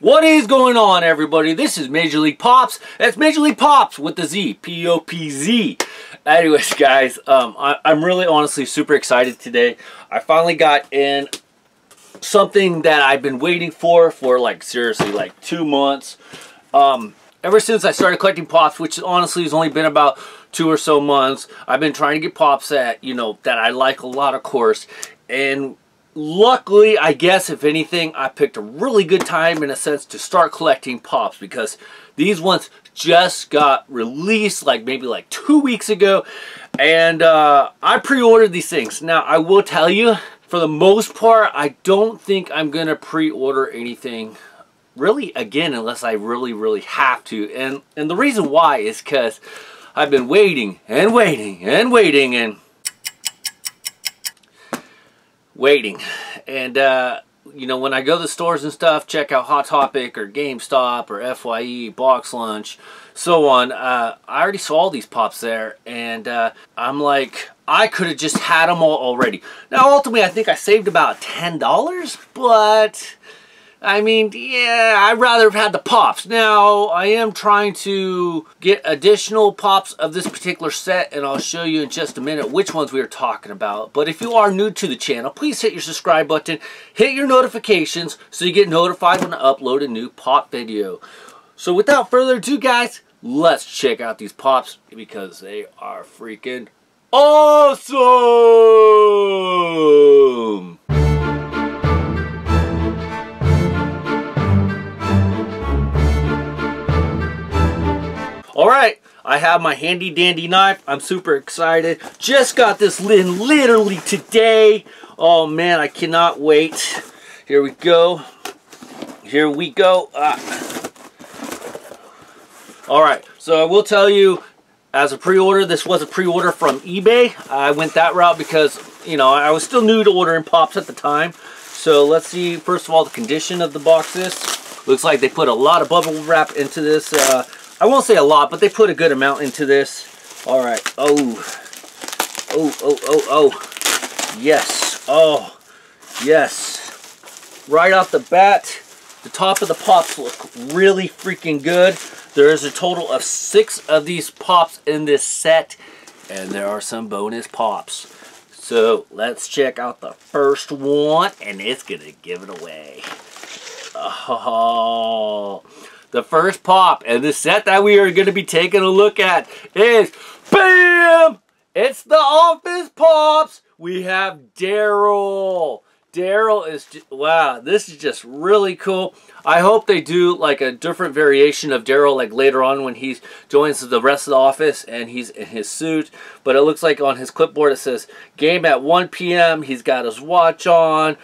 What is going on, everybody? This is Major League Popz. That's Major League Popz with the Z, P-O-P-Z. Anyways, guys, I'm really honestly super excited today. I finally got in something that I've been waiting for like seriously like 2 months. Ever since I started collecting Popz, which honestly has only been about 2 or so months, I've been trying to get Popz that, that I like a lot, of course. And luckily, I guess, if anything, I picked a really good time in a sense to start collecting Popz, because these ones just got released maybe 2 weeks ago, and I pre-ordered these things. Now, I will tell you, for the most part, I don't think I'm gonna pre-order anything really again unless I really have to, and the reason why is because I've been waiting and waiting and waiting and waiting. And when I go to the stores and stuff, check out Hot Topic or GameStop or FYE, Box Lunch, so on, I already saw all these Popz there, and I'm like, I could have just had them all already. Now ultimately I think I saved about $10, but I mean, yeah, I'd rather have had the Popz. Now, I am trying to get additional Popz of this particular set, and I'll show you in just a minute which ones we are talking about. But if you are new to the channel, please hit your subscribe button, hit your notifications so you get notified when I upload a new Pop video. So without further ado, guys, let's check out these Popz because they are freaking awesome! Alright, I have my handy dandy knife. I'm super excited. Just got this in literally today. Oh man, I cannot wait. Here we go. Here we go. Alright, so I will tell you, as a pre-order, this was a pre-order from eBay. I went that route because, I was still new to ordering Popz at the time. So let's see, first of all, the condition of the boxes. Looks like they put a lot of bubble wrap into this. I won't say a lot, but they put a good amount into this. All right. Oh. Yes. Oh, yes. Right off the bat, the top of the Popz look really freaking good. There is a total of 6 of these Popz in this set, and there are some bonus Popz. So let's check out the first one, and it's gonna give it away. Oh. The first Pop and the set that we are going to be taking a look at is, BAM! It's the Office Popz. We have Darryl. Darryl is, wow, this is just really cool. I hope they do like a different variation of Darryl like later on when he joins the rest of the office and he's in his suit. But it looks like on his clipboard it says game at 1 p.m. He's got his watch on.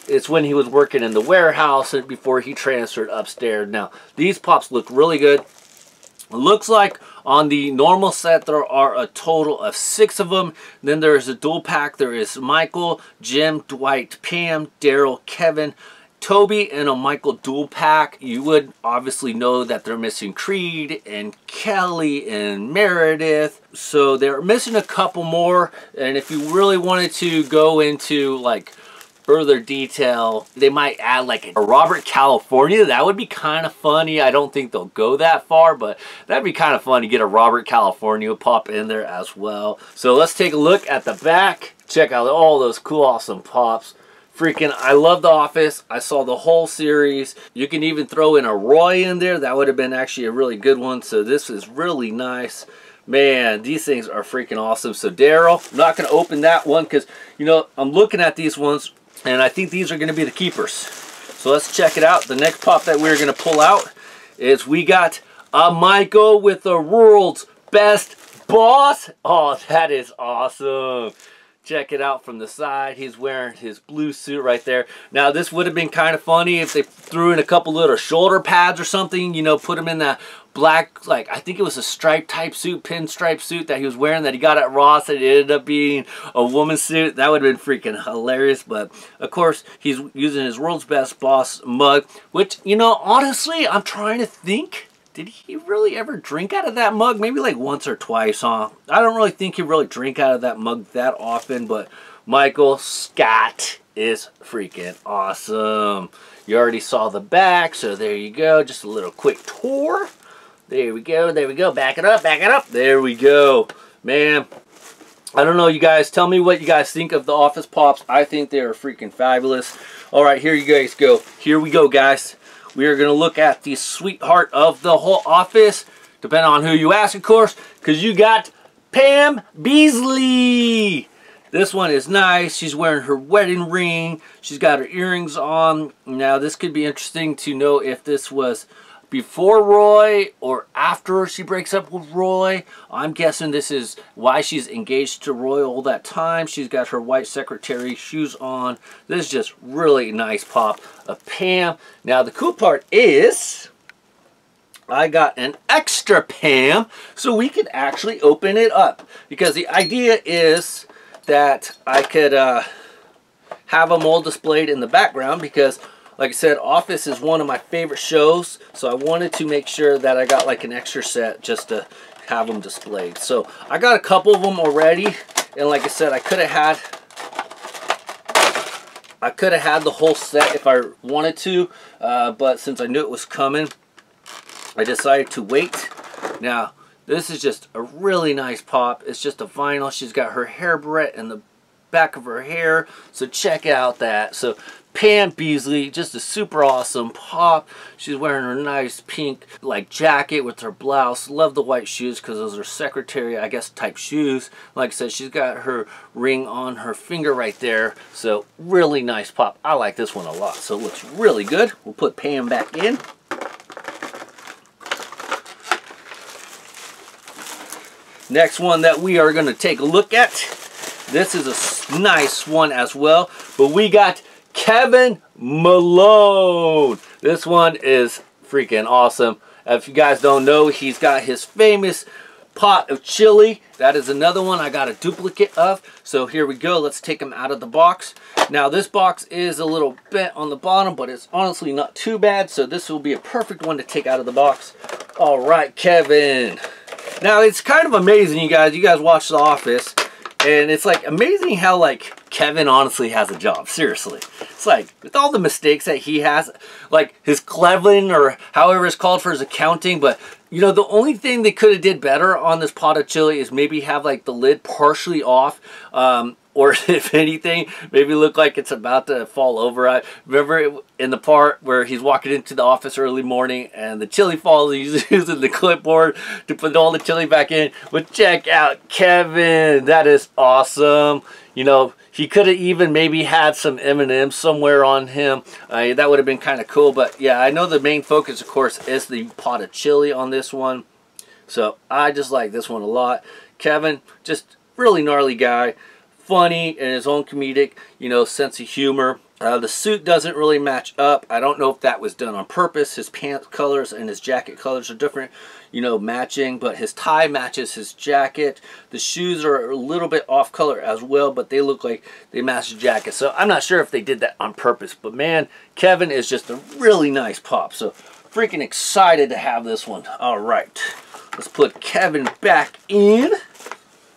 It's when he was working in the warehouse and before he transferred upstairs. Now, these Popz look really good. It looks like on the normal set there are a total of 6 of them. Then there is a dual pack. There is Michael, Jim, Dwight, Pam, Darryl, Kevin, Toby, and a Michael dual pack. You would obviously know that they're missing Creed and Kelly and Meredith. So they're missing a couple more. And if you really wanted to go into like further detail, they might add like a Robert California. That would be kind of funny. I don't think they'll go that far, but that'd be kind of fun to get a Robert California Pop in there as well. So let's take a look at the back. Check out all those cool, awesome Popz. Freaking, I love The Office. I saw the whole series. You can even throw in a Roy in there. That would have been actually a really good one. So this is really nice. Man, these things are freaking awesome. So Darryl, I'm not going to open that one because, I'm looking at these ones and I think these are going to be the keepers. So let's check it out. The next Pop that we're going to pull out is we got a Michael with the world's best boss. Oh, that is awesome. Check it out from the side. He's wearing his blue suit right there. Now, this would have been kind of funny if they threw in a couple little shoulder pads or something, put him in that black, like, I think it was a stripe type suit, pinstripe suit that he was wearing that he got at Ross, and it ended up being a woman's suit. That would have been freaking hilarious. But of course, he's using his world's best boss mug, which, honestly, I'm trying to think, did he really ever drink out of that mug? Maybe like once or twice, huh? I don't really think he really drink out of that mug that often, but Michael, Scott, is freaking awesome. You already saw the back, so there you go. Just a little quick tour. There we go, there we go. Back it up, back it up. There we go. Man, I don't know, you guys. Tell me what you guys think of the Office Pops. I think they are freaking fabulous. All right, here you guys go. Here we go, guys. We are going to look at the sweetheart of the whole office, depending on who you ask, of course, because you got Pam Beesly. This one is nice. She's wearing her wedding ring. She's got her earrings on. Now, this could be interesting to know if this was before Roy or after she breaks up with Roy. I'm guessing this is why she's engaged to Roy all that time. She's got her white secretary shoes on. This is just really nice pop of Pam. Now, the cool part is I got an extra Pam so we could actually open it up, because the idea is that I could have them all displayed in the background, because like I said, Office is one of my favorite shows, so I wanted to make sure that I got like an extra set just to have them displayed. So I got a couple of them already, and like I said, I could have had the whole set if I wanted to, but since I knew it was coming, I decided to wait. Now, this is just a really nice pop. It's just a vinyl. She's got her hair barrette in the back of her hair, so check out that. So Pam Beesly, just a super awesome pop. She's wearing her nice pink like jacket with her blouse. Love the white shoes because those are secretary, I guess, type shoes. Like I said, she's got her ring on her finger right there. So really nice pop. I like this one a lot. So it looks really good. We'll put Pam back in. Next one that we are going to take a look at. This is a nice one as well. But we got Kevin Malone. This one is freaking awesome. If you guys don't know, he's got his famous pot of chili. That is another one I got a duplicate of. So here we go. Let's take him out of the box. Now this box is a little bent on the bottom, but it's honestly not too bad. So this will be a perfect one to take out of the box. All right, Kevin. Now it's kind of amazing, you guys. You guys watch The Office, and it's like amazing how like Kevin honestly has a job. Seriously. It's like with all the mistakes that he has, like his Cleveland or however it's called for his accounting, but you know, the only thing they could have did better on this pot of chili is maybe have like the lid partially off, or if anything, maybe look like it's about to fall over. I remember in the part where he's walking into the office early morning and the chili falls, he's using the clipboard to put all the chili back in. But check out Kevin. That is awesome. You know, he could have even maybe had some M&Ms somewhere on him. That would have been kind of cool. But yeah, I know the main focus, of course, is the pot of chili on this one. So I just like this one a lot. Kevin, just really gnarly guy. Funny and his own comedic, you know, sense of humor. The suit doesn't really match up. I don't know if that was done on purpose. His pants colors and his jacket colors are different, you know, matching, but his tie matches his jacket. The shoes are a little bit off color as well, but they look like they match the jacket. So I'm not sure if they did that on purpose, but man, Kevin is just a really nice pop. So freaking excited to have this one. All right, let's put Kevin back in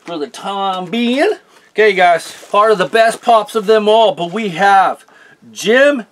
for the time being. Okay, guys, part of the best pops of them all, but we have Jim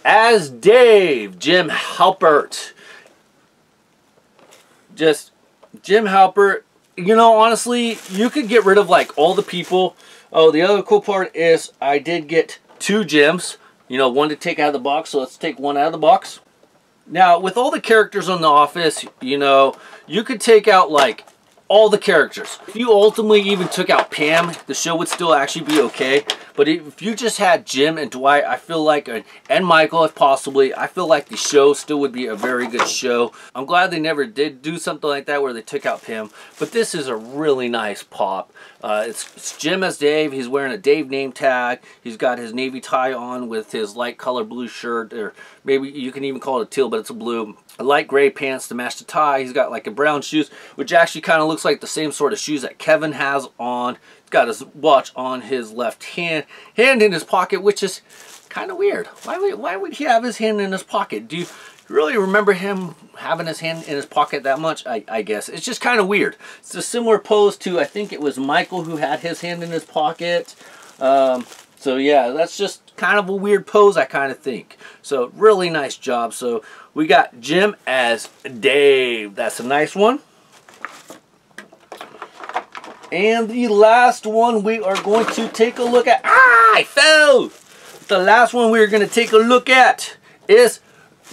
as Dave, Jim Halpert. Just Jim Halpert. You know, honestly, you could get rid of like all the people. Oh, the other cool part is I did get 2 Jims. You know, one to take out of the box, so let's take one out of the box. Now, with all the characters on The Office, you know, you could take out like all the characters. If you ultimately even took out Pam, the show would still actually be okay. But if you just had Jim and Dwight, I feel like, and Michael if possibly, I feel like the show still would be a very good show. I'm glad they never did do something like that where they took out Pam. But this is a really nice pop. It's Jim as Dave. He's wearing a Dave name tag. He's got his navy tie on with his light color blue shirt, or maybe you can even call it a teal, but it's a blue. A light gray pants to match the tie. He's got like a brown shoes, which actually kind of looks like the same sort of shoes that Kevin has on. He's got his watch on his left hand in his pocket, which is kind of weird. Why would he have his hand in his pocket? Do you really remember him having his hand in his pocket that much? I guess. It's just kind of weird. It's a similar pose to, I think it was Michael who had his hand in his pocket. So yeah, that's just kind of a weird pose, I kind of think. So really nice job. So we got Jim as Dave. That's a nice one. And the last one we are going to take a look at. Ah, I fell! The last one we're going to take a look at is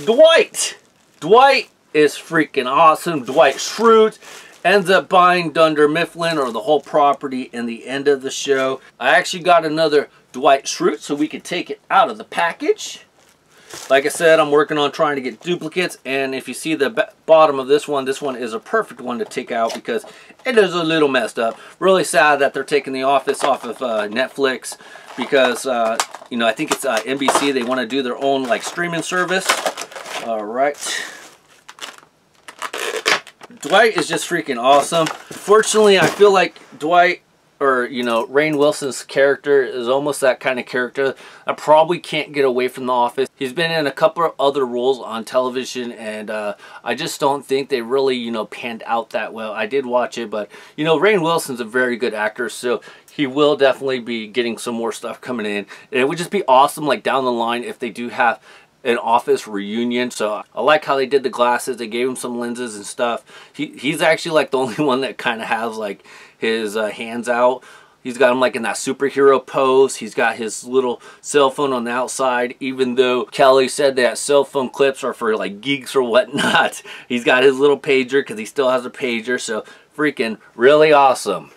Dwight. Dwight is freaking awesome. Dwight Schrute ends up buying Dunder Mifflin, or the whole property, in the end of the show. I actually got another Dwight Schrute so we could take it out of the package. Like I said, I'm working on trying to get duplicates, and if you see the bottom of this one is a perfect one to take out because it is a little messed up. Really sad that they're taking The Office off of Netflix because, you know, I think it's NBC. They want to do their own, like, streaming service. All right. Dwight is just freaking awesome. Fortunately, I feel like Dwight, or, you know, Rainn Wilson's character is almost that kind of character. I probably can't get away from The Office. He's been in a couple of other roles on television, and I just don't think they really, you know, panned out that well. I did watch it, but, you know, Rainn Wilson's a very good actor, so he will definitely be getting some more stuff coming in. And it would just be awesome, like, down the line if they do have an Office reunion. So I like how they did the glasses. They gave him some lenses and stuff. He's actually like the only one that kind of has like his hands out. He's got him like in that superhero pose. He's got his little cell phone on the outside, even though Kelly said that cell phone clips are for like geeks or whatnot. He's got his little pager because he still has a pager. So freaking really awesome.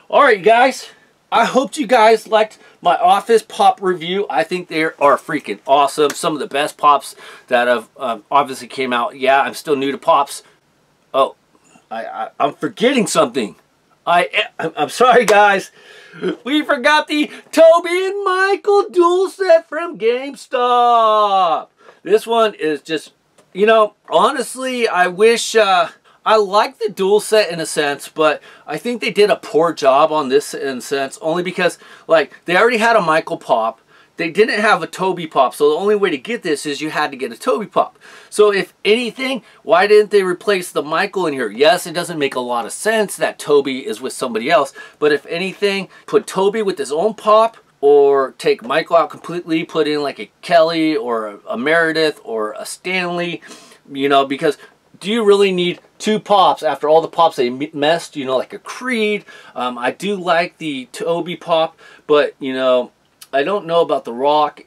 All right, you guys. I hope you guys liked my Office Pop review. I think they are freaking awesome. Some of the best Pops that have obviously came out. Yeah, I'm still new to Pops. Oh, I'm forgetting something. I'm sorry, guys. We forgot the Toby and Michael dual set from GameStop. This one is just, you know, honestly, I wish... I like the dual set in a sense, but I think they did a poor job on this in a sense, only because, like, they already had a Michael Pop. They didn't have a Toby Pop, so the only way to get this is you had to get a Toby Pop. So if anything, why didn't they replace the Michael in here? Yes, it doesn't make a lot of sense that Toby is with somebody else, but if anything, put Toby with his own Pop, or take Michael out completely, put in like a Kelly or a Meredith or a Stanley, you know, because... do you really need two Pops after all the Pops they messed, you know, like a Creed? I do like the Toby Pop, but, you know, I don't know about the Rock.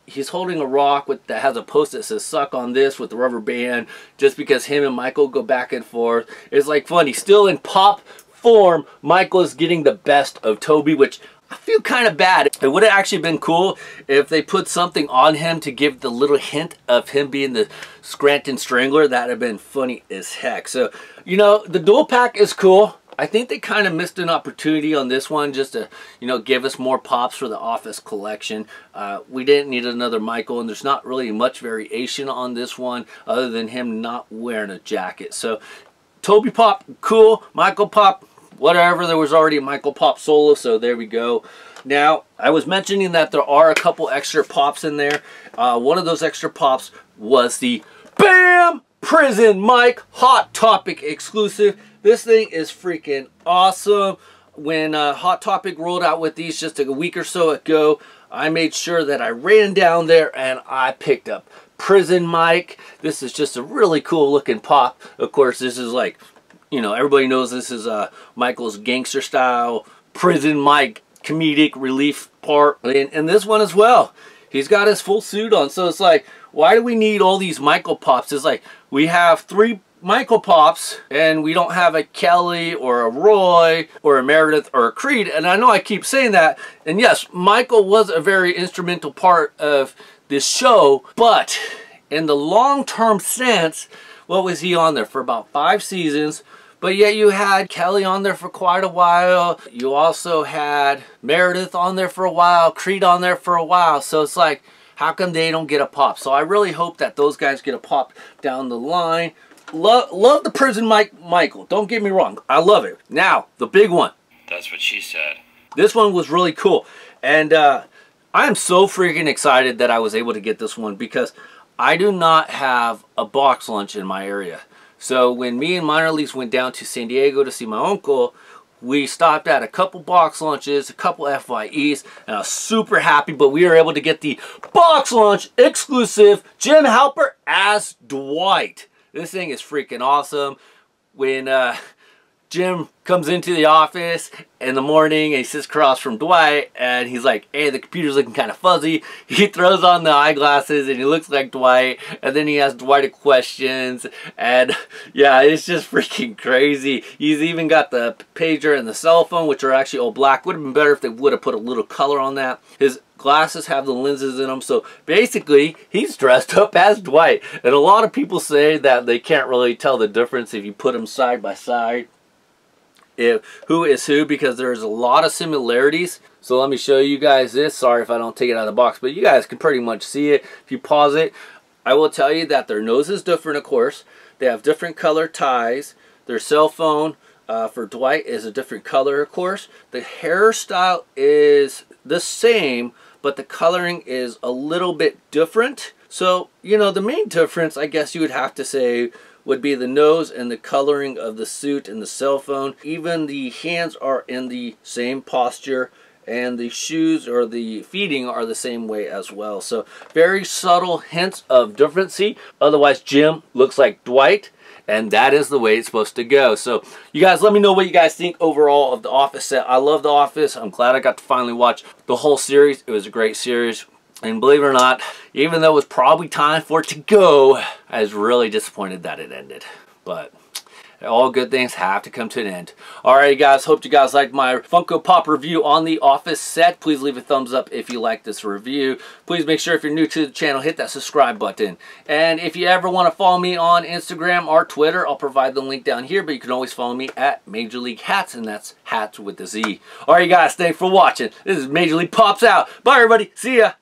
He's holding a rock that has a post that says suck on this with the rubber band, just because him and Michael go back and forth. It's like funny. Still in Pop form, Michael is getting the best of Toby, which... I feel kind of bad. It would have actually been cool if they put something on him to give the little hint of him being the Scranton Strangler. That would have been funny as heck. So, you know, the dual pack is cool. I think they kind of missed an opportunity on this one just to, you know, give us more Pops for the Office collection. We didn't need another Michael, and there's not really much variation on this one other than him not wearing a jacket. So, Toby Pop, cool. Michael Pop, whatever. There was already a Michael Pop solo, so there we go. Now, I was mentioning that there are a couple extra Pops in there. One of those extra Pops was the BAM! Prison Mike Hot Topic exclusive. This thing is freaking awesome. When Hot Topic rolled out with these just a week or so ago, I made sure that I ran down there and I picked up Prison Mike. This is just a really cool looking Pop. Of course, this is like... you know, everybody knows this is Michael's gangster style, Prison Mike comedic relief part. And this one as well. He's got his full suit on. So it's like, why do we need all these Michael Pops? It's like, we have 3 Michael Pops, and we don't have a Kelly or a Roy or a Meredith or a Creed. And I know I keep saying that. And yes, Michael was a very instrumental part of this show. But in the long-term sense, what was he on there? For about 5 seasons. But yet you had Kelly on there for quite a while. You also had Meredith on there for a while. Creed on there for a while. So it's like, how come they don't get a Pop? So I really hope that those guys get a Pop down the line. Love the Prison Michael. Don't get me wrong. I love it. Now, the big one. That's what she said. This one was really cool. And I am so freaking excited that I was able to get this one because I do not have a box lunch in my area. So when me and Minor Leagues went down to San Diego to see my uncle, we stopped at a couple box lunches, a couple FYEs, and I was super happy, but we were able to get the box lunch exclusive Jim Halpert as Dwight. This thing is freaking awesome. When Jim comes into the office in the morning and he sits across from Dwight and he's like, hey, the computer's looking kind of fuzzy. He throws on the eyeglasses and he looks like Dwight, and then he asks Dwight questions, and yeah, it's just freaking crazy. He's even got the pager and the cell phone, which are actually all black. Would have been better if they would have put a little color on that. His glasses have the lenses in them, so basically he's dressed up as Dwight. And a lot of people say that they can't really tell the difference if you put them side by side, who is who, because there's a lot of similarities. So let me show you guys this. Sorry if I don't take it out of the box, but you guys can pretty much see it if you pause it. I will tell you that their nose is different, of course. They have different color ties. Their cell phone for Dwight is a different color, of course. The hairstyle is the same, but the coloring is a little bit different. So, you know, the main difference, I guess you would have to say, would be the nose and the coloring of the suit and the cell phone. Even the hands are in the same posture, and the shoes or the feeding are the same way as well. So very subtle hints of difference. Otherwise, Jim looks like Dwight, and that is the way it's supposed to go. So you guys, let me know what you guys think overall of the Office set. I love the Office. I'm glad I got to finally watch the whole series. It was a great series. And believe it or not, even though it was probably time for it to go, I was really disappointed that it ended. But all good things have to come to an end. Alright guys, hope you guys liked my Funko Pop review on the Office set. Please leave a thumbs up if you like this review. Please make sure if you're new to the channel, hit that subscribe button. And if you ever want to follow me on Instagram or Twitter, I'll provide the link down here. But you can always follow me at Major League Hats, and that's hats with a Z. Alright guys, thanks for watching. This is Major League Popz out. Bye everybody. See ya.